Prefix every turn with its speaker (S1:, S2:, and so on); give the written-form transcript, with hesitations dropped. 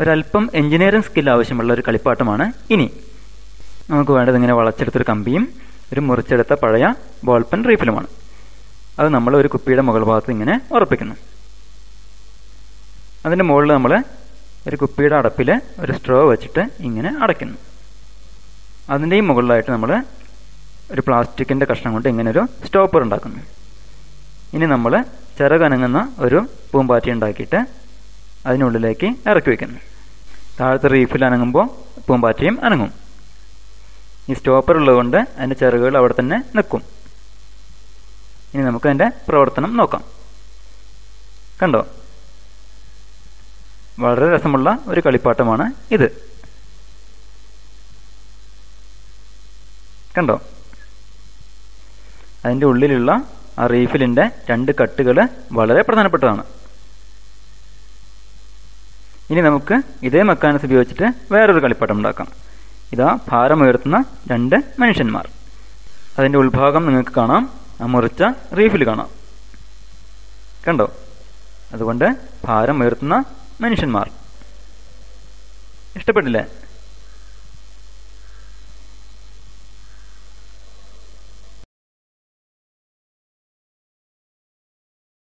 S1: ഒരല്പം engineering skill ആവശ്യമുള്ള ഒരു കളിപ്പാട്ടമാണ്. ഇനി നമുക്ക് വേണ്ടത് ഇങ്ങനെ വളച്ചെടുത്തൊരു കമ്പിയും ഒരു മുറിച്ചെടുത്ത പഴയ ബോൾ പെൻ റീഫിലുമാണ്. അത് നമ്മൾ ഒരു കുപ്പിയുടെ മുകൾ ഭാഗത്ത് ഇങ്ങനെ ഉറപ്പിക്കുന്നു. അതിൻ്റെ മുകളിൽ നമ്മൾ ഒരു കുപ്പിയുടെ അടപ്പിൽ ഒരു സ്ട്രോ വെച്ചിട്ട് ഇങ്ങനെ അടയ്ക്കുന്നു. അതിൻ്റെയും മുകളിലായിട്ട് നമ്മൾ ഒരു പ്ലാസ്റ്റിക്കിൻ്റെ കഷ്ണം കൊണ്ട് ഇങ്ങനെ ഒരു സ്റ്റോപ്പർ ഉണ്ടാക്കുന്നു. ഇനി നമ്മൾ ചിറകനങ്ങുന്ന ഒരു പൂമ്പാറ്റി ഉണ്ടാക്കിയിട്ട് അതിനുള്ളിലേക്ക് ഇറക്കി വയ്ക്കുന്നു. താഴത്തെ റീഫിൽ അനങ്ങുമ്പോൾ പൂമ്പാറ്റിയും അനങ്ങും. ഈ സ്റ്റോപ്പർ ഉള്ളതുകൊണ്ട് അതിൻ്റെ ചിറകുകൾ അവിടെ തന്നെ നിൽക്കും. ഇനി നമുക്ക് അതിൻ്റെ പ്രവർത്തനം നോക്കാം. കണ്ടോ, വളരെ രസമുള്ള ഒരു കളിപ്പാട്ടമാണ് ഇത്. കണ്ടോ, അതിൻ്റെ ഉള്ളിലുള്ള ആ റീഫിലിൻ്റെ 2 കട്ടുകൾ വളരെ പ്രധാനപ്പെട്ടതാണ്. ഇനി നമുക്ക് ഇതേ മെക്കാനിസം ഉപയോഗിച്ചിട്ട് വേറൊരു കളിപ്പാട്ടം ഉണ്ടാക്കാം. ഇതാ ഭാരമുയർത്തുന്ന 2 മനുഷ്യന്മാർ. അതിൻ്റെ ഉൾഭാഗം നിങ്ങൾക്ക് കാണാം, ആ മുറിച്ച റീഫിൽ കാണാം. കണ്ടോ, അതുകൊണ്ട് ഭാരം ഉയർത്തുന്ന മനുഷ്യന്മാർ. ഇഷ്ടപ്പെട്ടില്ലേ?